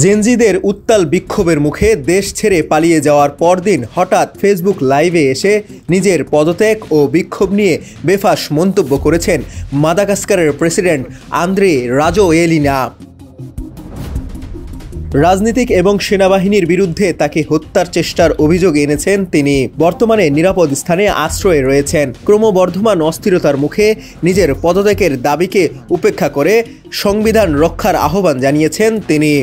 জেনজিদের উত্তাল বিক্ষোভের মুখে দেশ ছেড়ে পালিয়ে যাওয়ার পরদিন হঠাৎ ফেসবুক লাইভে এসে নিজের পদত্যাগ ও বিক্ষোভ নিয়ে বেফাঁস মন্তব্য করেছেন মাদাগাস্কারের প্রেসিডেন্ট আন্দ্রে রাজোয়েলিনা। রাজনীতিক এবং সেনাবাহিনীর বিরুদ্ধে তাকে হত্যার চেষ্টার অভিযোগ এনেছেন তিনি। বর্তমানে নিরাপদ স্থানে আশ্রয়ে রয়েছেন। ক্রমবর্ধমান অস্থিরতার মুখে নিজের পদত্যাগের দাবিকে উপেক্ষা করে সংবিধান রক্ষার আহ্বান জানিয়েছেন তিনি।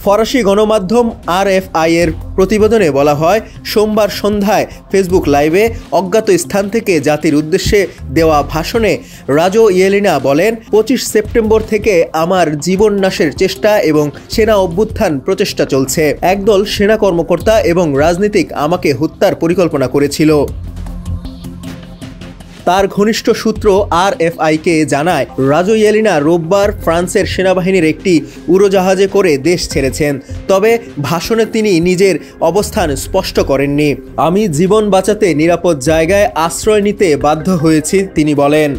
ফরাসি গণমাধ্যম RFI এর প্রতিবেদনে বলা হয়, সোমবার সন্ধ্যায় ফেসবুক লাইভে অজ্ঞাত স্থান থেকে জাতির উদ্দেশ্যে দেওয়া ভাষণে রাজোয়েলিনা বলেন, 25 সেপ্টেম্বর থেকে আমার জীবন নাশের চেষ্টা এবং সেনা অভ্যুত্থান প্রচেষ্টা চলছে। একদল সেনা কর্মকর্তা এবং রাজনীতিক আমাকে হত্যার পরিকল্পনা করেছিল। তার ঘনিষ্ঠ সূত্র RFI-কে জানায়, রাজোয়েলিনা রোববার ফ্রান্সের সেনাবাহিনীর একটি উড়োজাহাজে করে দেশ ছেড়েছেন। তবে ভাষণে তিনি নিজের অবস্থান স্পষ্ট করেননি। আমি জীবন বাঁচাতে নিরাপদ জায়গায় আশ্রয় নিতে বাধ্য হয়েছি, তিনি বলেন।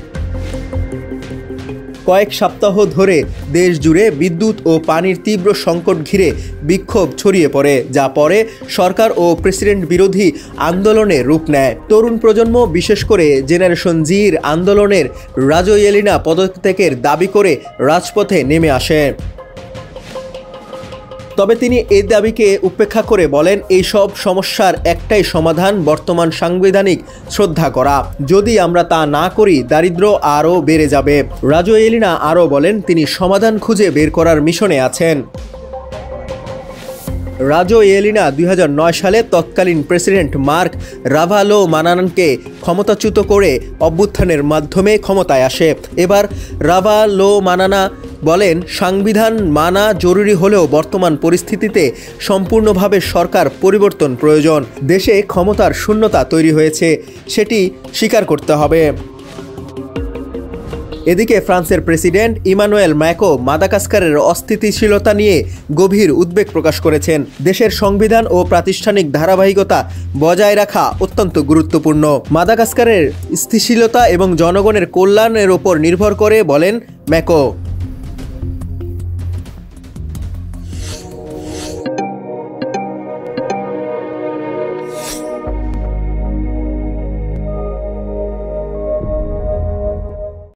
কয়েক সপ্তাহ ধরে দেশ জুড়ে বিদ্যুৎ ও পানির তীব্র সংকট ঘিরে বিক্ষোভ ছড়িয়ে পড়ে, যা পরে সরকার ও প্রেসিডেন্ট বিরোধী আন্দোলনে রূপ নেয়। তরুণ প্রজন্ম, বিশেষ করে জেনারেশন জির আন্দোলনের রাজোয়েলিনা পদত্যাগের দাবি করে রাজপথে নেমে আসে। তবে তিনি এই দাবিকে উপেক্ষা করে বলেন, এই সব সমস্যার একটাই সমাধান, বর্তমান সাংবিধানিক শ্রদ্ধা করা। যদি আমরা তা না করি, দারিদ্র্য আরও বেড়ে যাবে। রাজোয়েলিনা আরও বলেন, তিনি সমাধান খুঁজে বের করার মিশনে আছেন। রাজোয়েলিনা 2009 সালে তৎকালীন প্রেসিডেন্ট মার্ক রাভালোমানানকে ক্ষমতাচ্যুত করে অভ্যুত্থানের মাধ্যমে ক্ষমতায় আসে। এবার রাভালোমানানা বলেন, সংবিধান মানা জরুরি হলেও বর্তমান পরিস্থিতিতে সম্পূর্ণভাবে সরকার পরিবর্তন প্রয়োজন। দেশে ক্ষমতার শূন্যতা তৈরি হয়েছে, সেটি স্বীকার করতে হবে। এদিকে ফ্রান্সের প্রেসিডেন্ট ইমানুয়েল ম্যাক্রো মাদাগাস্কারের অস্থিতিশীলতা নিয়ে গভীর উদ্বেগ প্রকাশ করেছেন। দেশের সংবিধান ও প্রাতিষ্ঠানিক ধারাবাহিকতা বজায় রাখা অত্যন্ত গুরুত্বপূর্ণ। মাদাগাস্কারের স্থিতিশীলতা এবং জনগণের কল্যাণের ওপর নির্ভর করে, বলেন ম্যাক্রো।